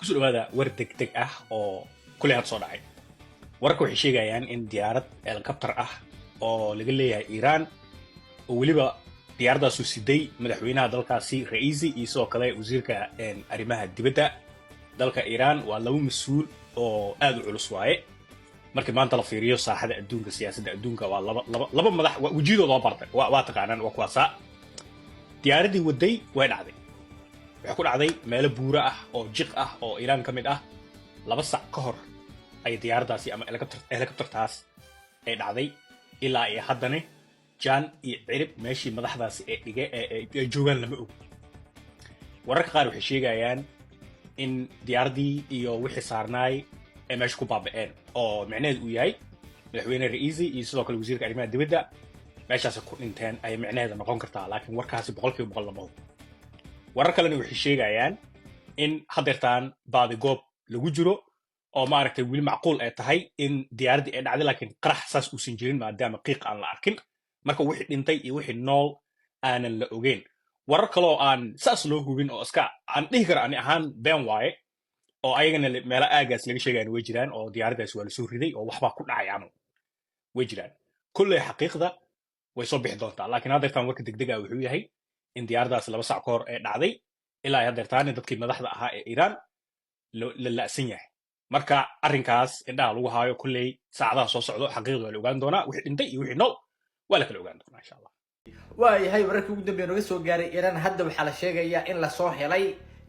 kusoo dhawaada war degdeg ah oo kulay had soo dhacay. Wararka waxay sheegayaan in diyaarad helicopter ah oo laga leeyahay Iran oo waliba diyaaradaas uu siday madaxweynaha dalkaasi Raisi iyo sidoo kale wasiirka arrimaha dibadda dalka Iran waa laba mas'uul oo aad u culus waaye. markii maanta la fiiriyo saaxada adduunka siyaasadda adduunka waa laba madax wajidooda bartay waa taqaanaan waa kuwaasa diyaaradii waday way dhacday waxa ku dhacday meel buura ah oo jiq ah oo Iran kamid ah 2 saac ka hor ay diyaaradaasi ama helicoptertaas ay dhacday ilaa ay haddana jaan iyo cirib meeshii madaxdaasi ay dhigay ay joogaan lama og wararka qaar waxay sheegayaan in diyaaradii iyo wixii saarnaay ay meesha ku baaba'een oo macnaheedu uu yahay madaxweyne Raisi iyo sidoo kale wasiirka arrimaha dibadda meeshaas ku dhinteen ay macnaheedu noqon kartaa laakiin warkaasi 100% lama og warar kalena waxay sheegayaan in hadeertaan baadi goob lagu jiro oo ma aragtay wili macquul ay tahay in diyaaradii ay dhacday laakiin qarax saas uu san jirin maadaama qiiq aan la arkin marka wixii dhintay iyo wixii nool aanan la ogeyn warar kale oo aan saas loo hubin oo iska aan dhihi karo ani ahaan been waaye oo ayagana meelo aagaas laga sheegayaan way jiraan oo diyaaradaas waa la soo riday oo waxba ku dhacayaan way jiraan kulli xaqiiqda way soo bixi doontaa laakiin hadeertaan warka degdega wuxuu yahay in diyaaradaas 2 saac ka hor ay dhacday ilaa hadeertaan dadkii madaxda ahaa ee Iran la laasan yahay marka arrinkaas indhaha lagu haayo kulli saacadaha soo socdo xaqiiqda waa la ogaan doonaa wixii dhintay iyo wixii nool waa la kala ogaan doonaa insha Allah waayahay wararkii ugu dambeeyay naga soo gaaray Iran hadda waxa la sheegayaa in la soo helay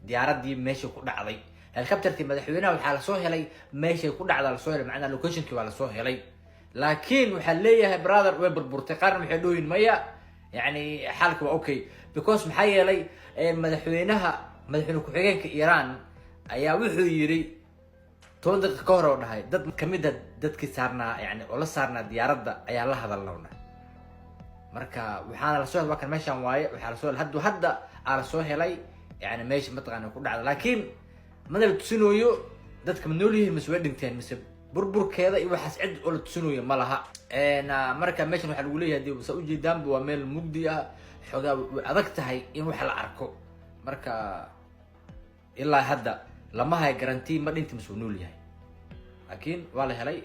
diyaaradii meesha ku dhacday helicoptertii madaxweynaha waxa la soo helay meesha ku dhacday la soo helay macna locationkii waa la soo helay laakiin waxa leeyahay brother way burburtay qaarna waxay dhooyin maya yani xalku waa okay because maxay yeelay madaxweyne ku xigeenka Iran ayaa wuxuu yiri 10 daqiiqo ka hor oo dhahay dad kamid ah dadkii saarnaa yani oo la saarnaa diyaaradda ayaa la hadalnawna marka waxaana la soo helay kan meeshan waaye waxa la soo helay hadda la soo helay yani meesha mataqaan ku dhacday laakiin madal tusinayo dadka noolyihiin mas'uul dhinteen mise burburkeeda iyo waxaas cid oo la tusinayo ma laha marka meeshan waxa lagu leeyahay dib soo jeedaan waa meel mugdi ah xogaa adag tahay in wax la arko marka ilaa hadda lama hay garantii ma dhinta mas'uul nool yahay laakiin waa la helay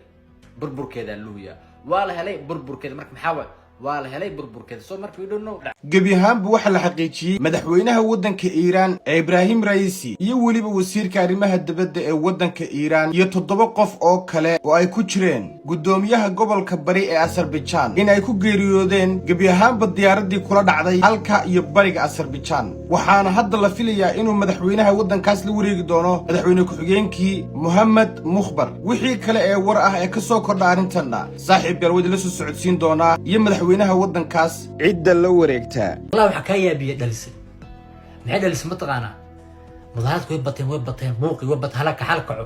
burburkeeda luuya waa la helay burburkeeda marka maxaa waa la helay burburkeeda soo markii uu dhow gabi ahaanba waxa la xaqiijiyay madaxweynaha wadanka Iran Ibrahim Raisi iyo waliba wasiirka arrimaha dibadda ee wadanka Iran iyo 7 qof oo kale oo ay ku jireen gudoomiyaha gobolka bari ee Azerbaijan in ay ku geeriyoodeen gabi ahaanba diyaaradii kula dhacday halka iyo bariga Azerbaijan waxaana hadda la filayaa inuu madaxweynaha wadankaas la wareegi doono madaxweyne ku xigeenkii Mohammed Mukhbar wixii kale ee war ah ee ka soo kordha arrintanna saaxiib galwada la soo socodsiin doona iyo madaxweynaha wadankaas cidda la wareegtaa الله وحكاية بيدلس محد اللي سمعت غانا مظاهرات ويبطين بوقي ويبط هلاك حلقعو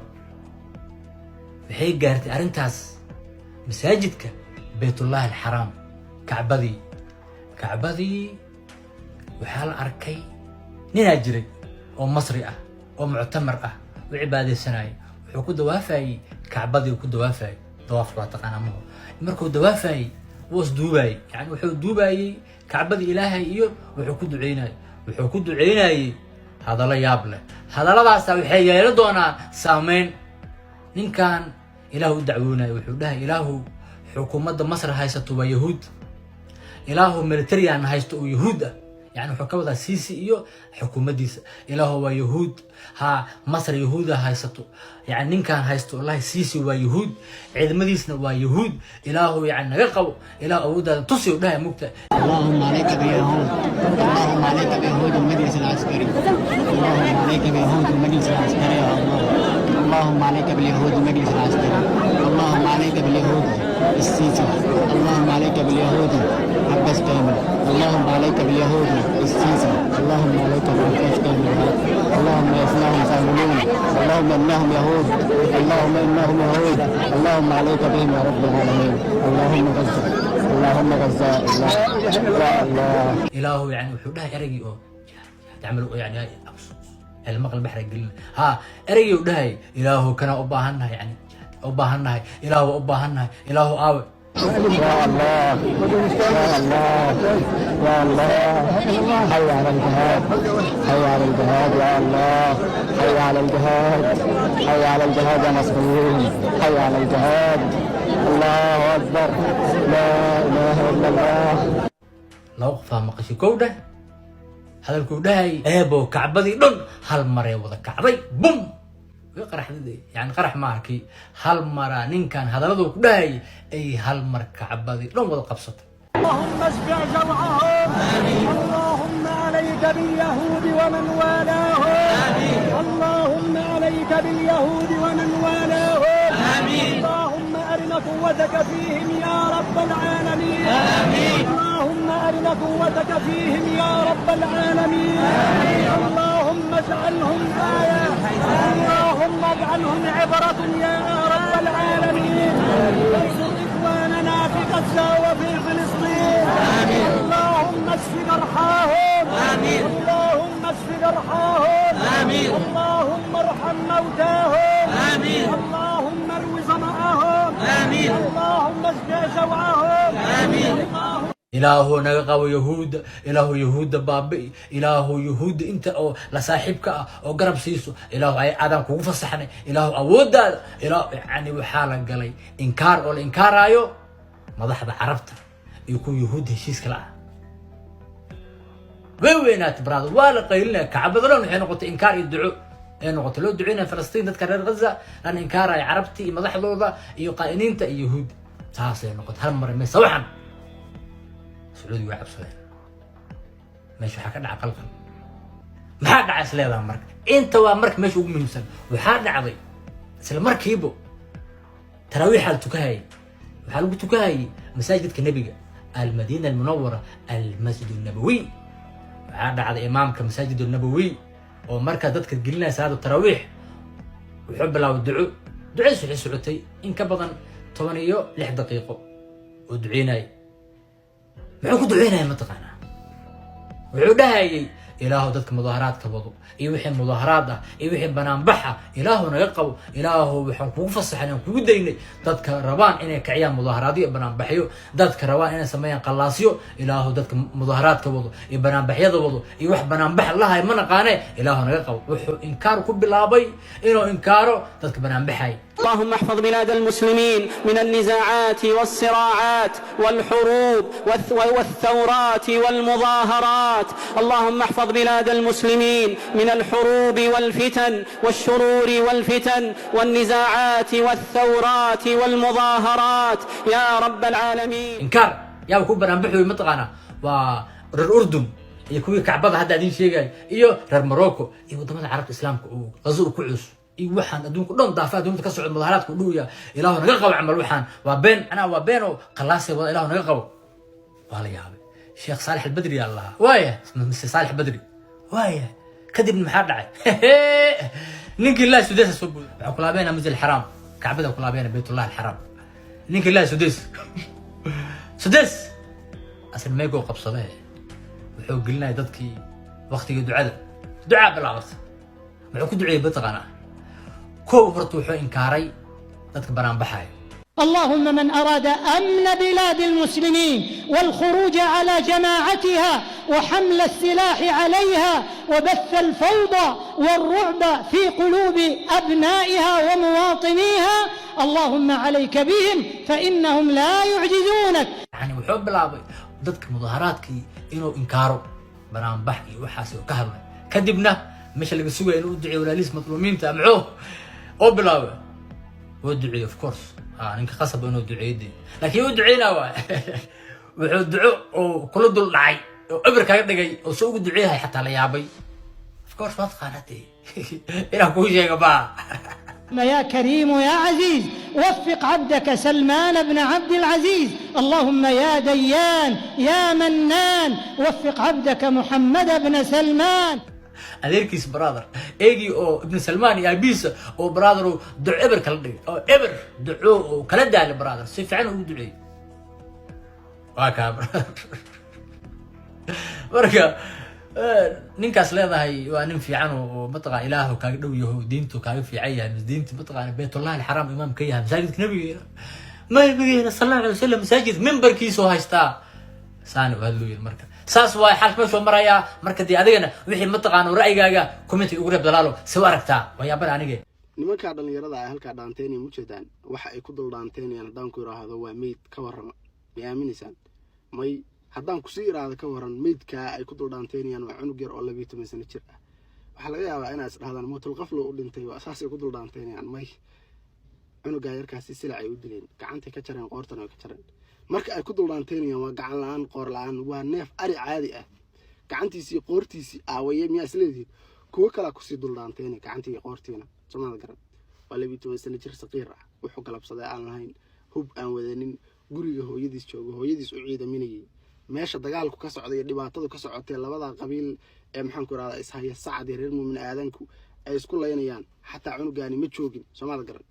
بحي قارتي أرنتاس مساجدك بيت الله الحرام كعبذي وحال أركي نيناجري ومصري ومعتمر وعبادة سناي وحكو دوافاي كعبذي وكو دوافاي دوافر واتقانا مهو مركو دوافاي وص دوباي يعني وحو دوباي كعبدي إلهي إيو وحو كدعيناي هذا لا يابله هذا لا بأس وحي يردونا سامين نين كان إله دعونا وحو ده إله حكومة مصر هايستو يهود إله ميليتريان هايستو يهود يعني حكومة سيسي إيو حكومة ديس إله ويهود ها مصر يهود هايستو يعني نين كان هايستو الله سيسي ويهود عيد مديسنا ويهود إله يعني نقو إله أودا تصيو ده مكتا اللهم عليك بيهود اللهم عليك بيهود المجلس العسكري اللهم عليك بيهود المجلس العسكري يا الله اللهم عليك باليهود المجلس العسكري اللهم عليك باليهود السيسي اللهم عليك باليهود عباس كامل اللهم عليك باليهود السيسي اللهم عليك بعباس كامل اللهم إنهم صاملون اللهم إنهم يهود اللهم إنهم يهود اللهم عليك بهم يا رب العالمين اللهم غزة اللهم غزة يا الله إله يعني وحده يرجي تعملوا يعني المقل البحر يقول ها اريو دهي إله كان أباهنا يعني أباهنا إله أباهنا إله آوي يا الله يا الله يا الله حي على الجهاد حي على الجهاد يا الله حي على الجهاد حي على الجهاد يا مصريين حي على الجهاد الله أكبر لا إله إلا الله. لو فهم قشي كودة هذا الكودة أبو كعبدي دون هالمرة وذا كعبي بوم قرح دي يعني قرح معك هالمرة نين كان هذا لذو كودة أي هالمرة كعبدي دون وذا قبصت. اللهم اشبع جوعهم اللهم عليك باليهود ومن والاهم اللهم عليك باليهود ومن والاهم اللهم أرنا قوتك فيهم يا رب العالمين اللهم أرنا قوتك فيهم يا رب العالمين اللهم اجعلهم آية اللهم اجعلهم عبرة يا رب العالمين انصر إخواننا في غزة وفي فلسطين اللهم اشف جرحاهم اللهم اشف جرحاهم اللهم ارحم موتاهم اللهم ارو ظمأهم اللهم اشفع جوعهم إلهو نغاو يهود إلهو يهود بابي إلهو يهود أنت أو لصاحبك أو قرب سيسو إلهو أي آدم كوف الصحن إلهو أود إلهو يعني وحالا قالي إنكار أو الإنكار أيو ما ضحض عرفت يكون يهود هشيس كلا وينات براد ولا قيلنا كعبدلون حين قلت إنكار يدعو إنه قلت له دعينا فلسطين تذكر غزة أنا إنكار أي عرفتي ما ضحض وضع يقاينين تا يهود تاسي إنه قلت هالمرة ما سوحا سعودي وعب صغير ماشي حكى عقل ما حد عايز لا مرك انت وامرك ماشي ومنسل وحاد عضي سلام مرك يبو تراويح التكاي وحال التكاي مساجد النبي المدينه المنوره المسجد النبوي وحاد عضي امامك مساجد النبوي ومركز دتك تقلنا صلاه التراويح وحب الله والدعاء دعاء سعودي ان كبدن 6 دقيقه ودعيناي محو كدعينا يا متقانا وحو دهايي إلهو دادك مظاهرات كبضو إيوحي مظاهرات إيوحي بنان بحا إلهو نغقو إلهو وحو كوفصحنا وكوديني دادك ربان إني كعيان مظاهراتي بنان بحيو دادك ربان إني سميان قلاسيو إلهو دادك مظاهرات كبضو بنان بحيا دبضو إيوح بنان بح الله يمنا قاني إلهو نغقو وحو إنكارو كب الابي إنو إنكارو دادك بنان بحاي. اللهم احفظ بلاد المسلمين من النزاعات والصراعات والحروب والثورات والمظاهرات اللهم احفظ بلاد المسلمين من الحروب والفتن والشرور والفتن والنزاعات والثورات والمظاهرات يا رب العالمين. إنكار يا بكون بنبحو متقنا والأردن يكون كعبة هذا دين شيء إيوه رر مروكو إيوه ضمن العرب الإسلام غزو كعوس وحن أدونك دون ضعفات دون تكسر المظاهرات كلها إلهو نقوا عمل وحن وبين أنا وبينه خلاص إلهو نقوا والله يا أبي الشيخ صالح البدري يا الله وايه مس صالح البدري وايه كذب المحرع نقول الله سديس السبوع كلها بينا مسجد الحرام كعبده كلها بينا بيت الله الحرام نقول الله سديس سديس أصل ما يقول قبصة وحق لنا يدكي وقت دعاء بالعرض معك دعاء بتغنى كوفرت وحو إنكاري دتك بران بحاي. اللهم من أراد أمن بلاد المسلمين والخروج على جماعتها وحمل السلاح عليها وبث الفوضى والرعب في قلوب أبنائها ومواطنيها اللهم عليك بهم فإنهم لا يعجزونك. يعني وحب الأبي ضدك مظاهراتك إنه إنكارو بران بحكي وحاسي وكهرنا كذبنا مش اللي بسوي إنه أدعي ولا ليس مطلوبين تامعوه أو بلاوي ودعي of course إنك خصب إنه دعي دي لكن يدعينا وحدعو وكل دول دعي وأبرك هذا جاي وسوق دعيها حتى ليابي of course ما تقانتي إلى كل شيء بقى. يا كريم يا عزيز وفق عبدك سلمان بن عبد العزيز اللهم يا ديان يا منان وفق عبدك محمد بن سلمان. أديركيس برادر إيجي أو ابن سلمان يا بيس أو برادر دع إبر كلا أو إبر دعوه كلا دال برادر سيف عنه ودعي واكا بركة ننكاس لهذا هي وأنا في عنه وبطغى إلهه كاقدو يهو دينته كاقف في عيها دينته بطغى بيت الله الحرام إمام كيها مساجد نبي ما يبغي صلى الله عليه وسلم مساجد منبر كيسو هايستا سانو هذلو المركز saas waay xaalka meesha marayaa marka dee adigana wixii mataqaano ra'yigaaga comment ugu reeb dalaalo soo aragtaa wayaabada aniga nimanka dhalinyarada ah halka dhaanteen mu jeedaan waxa ay ku dul dhaanteen haddaan ku iraahdo waa meyd ka warrama ma aaminaysan may haddaan ku sii iraahdo ka warran meydka ay ku dul dhaanteen waa cunug yar oo 12 sano jir ah waxa laga yaabaa inaad isdhahdaan mootul qaflo u dhintay waa asaas ay ku dul dhaanteen may cunuga yarkaasi sila ay u dileen gacanta ka jareen qoortana ka jareen marka ay ku dul dhaanteen waa gacan la'aan qoor la'aan waa neef ari caadi ah gacantiisii qoortiisii aawaye miyaa isleedii kuwa kala ku sii dul dhaanteen gacantii qoortiina Soomaalida garan waa 12 sano jir saqiir ah wuxuu galabsaday aan lahayn hub aan wadanin guriga hooyadiis joogo hooyadiis u ciidaminayay meesha dagaalku ka socday iyo dhibaatadu ka socotay labada qabiil ee maxaan ku raada ishaya sacad iyo reer muumin aadanku ay isku leynayaan xataa cunugaani ma joogin Soomaalida garan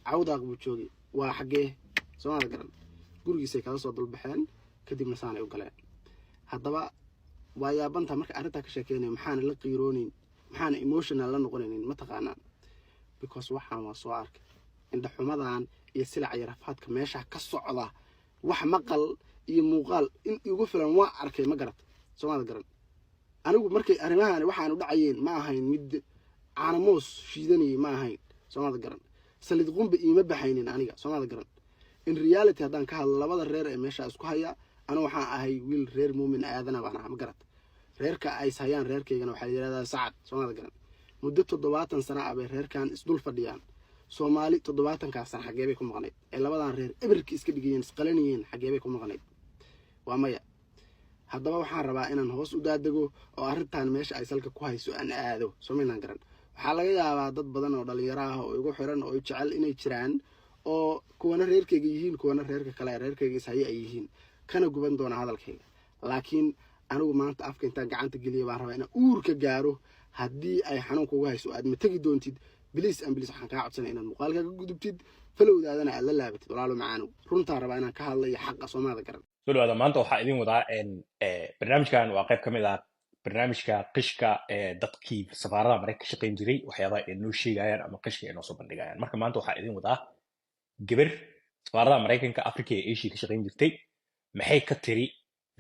cawdaaq buu joogay waa xagee Soomaalida garan gurigiisa kala soo dalbaxeen kadibna saanay u galeen haddaba waa yaabanta marka arrinta ka sheekeynay maxaan la qiiroonin maxaan emotional la noqonayn ma taqaanaan because waxaan waa soo arkay inda xumadan iyo silac iyo rafaadka meesha ka socda wax maqal iyo muuqaal in igu filan waa arkay ma garad Soomaalida garan anigu markay arrimahan waxaan u dhacayeen ma ahayn mid caanamoos shiidanay ma ahayn Soomaalida garan salid qumba ima baxaynin aniga Soomaalida garan in reality haddaan ka hadlo labada reer ee meesha isku haya ana waxaan ahay wiil reer muumin aadana baan ma garad reerka ay sayaan reerkeygana waxa yiraahdaa sacad Soomaalida garan muddo 70 sano ah bay reerkan isdul fadhiyaan Soomaali 70 sano xagee bay ku maqnayd ee labadan reer eberki iska dhigayeen isqalanayeen xagee bay ku maqnayd waa maya haddaba waxaan rabaa inaan hoos u daadego oo arrintan meesha ay salka ku hayso aan aado Soomaaliland garan waxa laga yaabaa dad badan oo dhalinyaro ah oo igu xiran oo jecel inay jiraan oo kuwana reerkeyga yihiin kuwana reerka kale reerkeyga ishaye ay yihiin kana guban doona hadalkayga laakiin anigu maanta afka intaan gacanta geliyo baan rabaa inaan uurka gaaro haddii ay xanuun kugu hayso aad ma tagi doontid biliis waxaan kaa codsanay inaad muuqaalka ka gudubtid falowdaadana aad la laabatid walaalo macaano runtaan rabaa inaan ka hadlayo xaqa Soomaalida garan soo dhawaada maanta waxaa idin wadaa barnaamijkan waa qayb ka mid ah barnaamijka qishka dadkii safaaradaha Mareykanka ka shaqayn jiray waxyaabaha ay noo sheegayaan ama qishka ay noo soo bandhigayaan marka maanta waxaa idin wadaa gabar safaaradaha Mareykanka Afrika iyo Asia ka shaqayn jirtay maxay ka tiri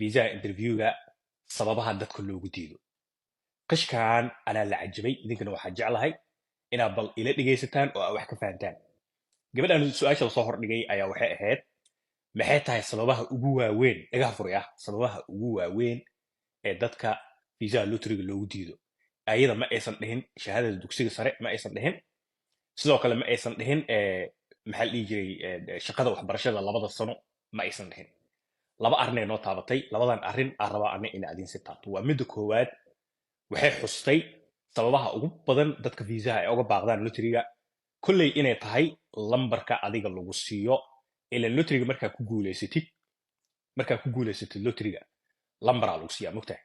visa interviewga sababaha dadka loogu diido qishkan ana la cajabay idinkana waxaa jeclahay inaad bal ila dhageysataan oo wax ka fahantaan gabadhan su'aasha la soo hordhigay ayaa waxay ahayd maxay tahay sababaha ugu waaweyn laga furaya sababaha ugu waaweyn ee dadka visa lottery loogu diido ayada ma aysan dhihin shahaadada dugsiga sare ma aysan dhihin sidoo kale ma aysan dhihin maxaa la dhihi jiray shaqada waxbarashada labada sano ma aysan dhihin laba arrin ay noo taabatay labadan arrin aan rabaa ana in aadin si taabto waa midda koowaad waxay xustay sababaha ugu badan dadka viisaha ay uga baaqdaan lotteryga kulley inay tahay lambarka adiga lagu siiyo ila lotteryga markaa ku guuleysatid lotteryga lambaraa lagu siiyaa mogtahay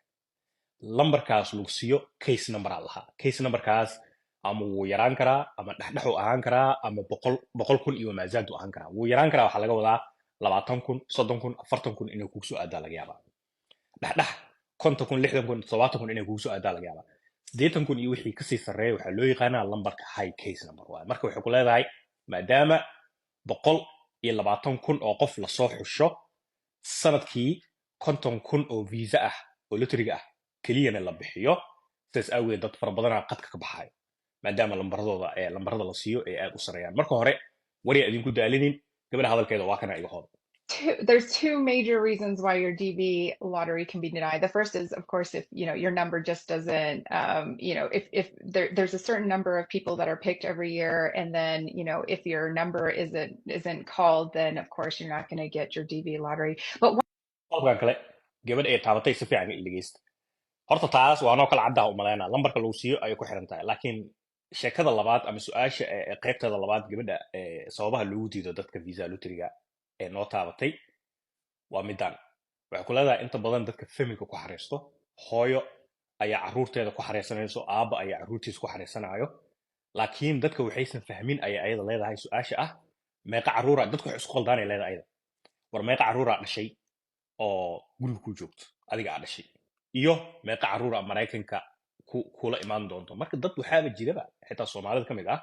lambarkaas lagu siiyo case numberaa lahaa case numberkaas ama wuu yaraan karaa ama dhexdhexu ahaan karaa ama boqol kun iyo maazaadu ahaan karaa wuu yaraan karaa waxaa laga wadaa 20,000 30,000 40,000 inay kugu soo aadaa laga yaabaa dhexdhex 50,000 60,000 70,000 inay kugu soo aadaa laga yaabaa 80,000 iyo wixii kasii sarreeya waxaa loo yaqaanaa lambarka high case number waaye marka waxay ku leedahay maadaama 120,000 oo qof lasoo xusho sanadkii 50,000 oo visa ah oo lotteryga ah keliyana la bixiyo sidaas awgeed dad fara badanaa qadka ka baxayo maadaama lambarada la siiyo ee aad u sareeyaan marka hore wari idinku daalinin gabadha hadalkeeda waa kana iga hor There's two major reasons why your DV lottery can be denied. The first is, of course, if your number just doesn't, if there's a certain number of people that are picked every year, and then if your number isn't called, then of course you're not going to get your DV lottery. But qolkan kale gabadh ay taabatay si fiican ila dhageysta horta taas waa noo kala caddaa u maleynaa lambarka lagu siiyo ayay ku xiran tahay laakiin sheekada labaad ama su'aasha qaybteeda labaad gabadha sababaha loogu diido dadka visa lotteryga ee noo taabatay waa midaan waxay ku leedahay inta badan dadka familka ku xariisto hooyo ayaa carruurteeda ku xariisanayso aabba ayaa carruurtiisa ku xariisanayo laakiin dadka waxaysan fahmin ayaa ayada leedahay su'aasha ah meeqa carruura dadku waxay isku qaldaanay leedahay ayada war meeqa carruura dhashay oo guriga ku joogto adiga aa dhashay iyo meeqa carruura Mareykanka kula imaan doonto marka dad waxaaba jiraba xitaa Soomaalida ka mid ah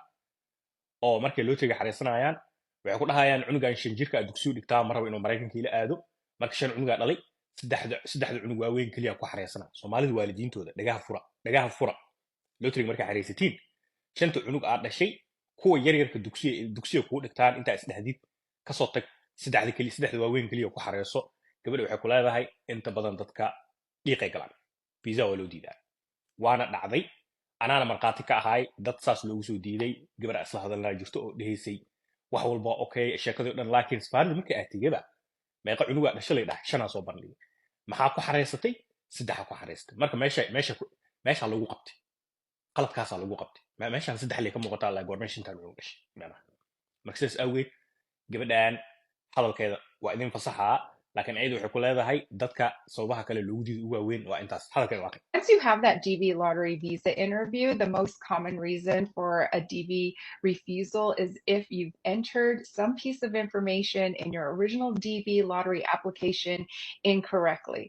oo markay lotteryga xariisanayaan waxay ku dhahayaan cunugan 5 jirka dugsiga dhigtaa mar rabo inuu Mareykanka ila aado marka 5 cunuga dhalay saddexda cunug waaweyn keliya ku xareysana soomaalida waalidiintooda dhagaha fura lotrig markaa xareysatiin shanta cunug aad dhashay kuwa yaryarka dugsiga kugu dhigtaan intaa isdhahdid kasoo tag saddexda waaweyn keliya ku xareyso gabadha waxay ku leedahay inta badan dadka dhiiqay galaan visa waa loo diidaa waana dhacday anaana markhaati ka ahay dad saas loogu soo diiday gabadha isla hadalnaa jirto oo dhehaysay wax walba okay sheekadii o dhan laakiin safaarida marka aad tegaba meeqa cunugaa dhashalay dhahay shanaa soo bandhigay maxaa ku xareysatay saddexa ku xareystay marka meeshaa lagu qabtay qaladkaasaa lagu qabtay meeshaan saddex lay ka muuqataa la goormeen shantaan cunug dhashay macnaha marka sidaas awgeed gabadhan hadalkeeda waa idin fasaxaa laakiin ayadu waxay ku leedahay dadka sababaha kale loogu diiday ugu waaweyn waa intaas hadalkeeda waa Once you have that DV lottery visa interview, the most common reason for a DV refusal is if you've entered some piece of information in your original DV lottery application incorrectly.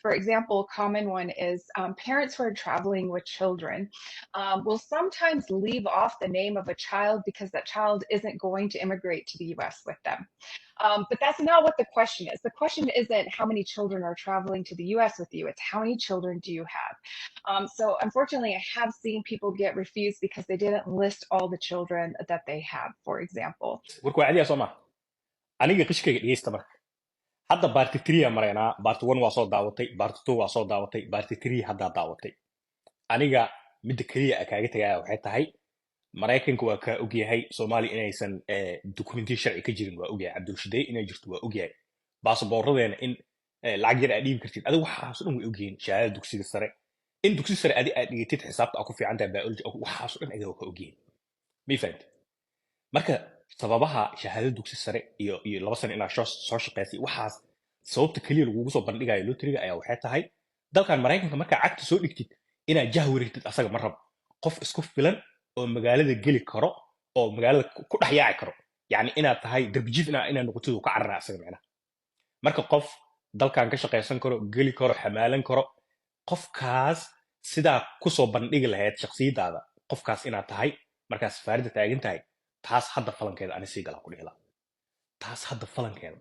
For example, a common one is parents who are traveling with children will sometimes leave off the name of a child because that child isn't going to immigrate to the US with them. But that's not what the question is. The question isn't how many children are traveling to the US with you, it's how many children do you have? So unfortunately, I have seen people get refused because they didn't list all the children that they have, for example. warku waa cadiya soo maa aniga qishkayga dhegeysta marka hadda baarti 3 maraynaa baarti 1 waa soo daawatay baarti 2 waa soo daawatay baarti 3 haddaa daawatay aniga midda keliya kaaga tagaya waxay tahay maraykanka waa kaa ogyahay soomaaliya inaysan dokumentiya sharci ka jirin waa ogyahay cabdulshidey inay jirto waa ogyahay baasaboorradeena in lacag yar aad dhiibi kartid adiga waxaas dhan way ogyihiin shahaadada dugsiga sare in dugsi sare adi aad dhigatid xisaabta aad ku fiican tahay biology waxaas dhan adiga waa ka ogyihiin may fahamtid marka sababaha shahaadada dugsi sare iyo 2 sano inaad soo shaqaysay waxaas sababta keliya lagugu soo bandhigayo lotriga ayaa waxay tahay dalkan maraykanka markaa cagta soo dhigtid inaad jah wareegtid asaga ma rabo qof isku filan oo magaalada geli karo oo magaalada ku dhex yaaci karo yani inaad tahay darbijiif inaad noqotid uu ka carara asaga macnaha marka qof dalkan ka shaqaysan karo geli karo xamaalan karo qofkaas sidaa kusoo bandhigi lahayd shakhsiyadaada qofkaas inaad tahay markaad safaarida taagan tahay taas hadda falankeeda ani sii galaa ku dhihi lahaa taas hadda falankeeda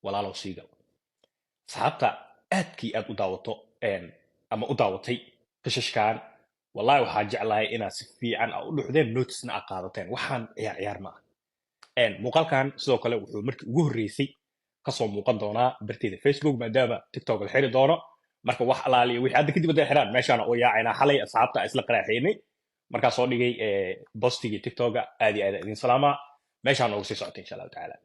walaalow sii gal saxaabta aadkii aad u daawato ama u daawatay qishashkan wallahi waxaa jeclahay inaad si fiican u dhuxdeen noticena aad qaadateen waxaan ciyaar ma ah muuqaalkan sidoo kale wuxuu markii ugu horreysay kasoo muuqan doonaa barteeda facebook maadaama tiktok la xiri doono marka wax alaaliya wixii hadda kadib hadday xiraan meeshaana oo yaacaynaa xalay asxaabta isla qaraaxeynay markaa soo dhigay postigii tiktoka aad iyo aad idin salaamaa meeshaan noogu sii socota insha allahu tacaala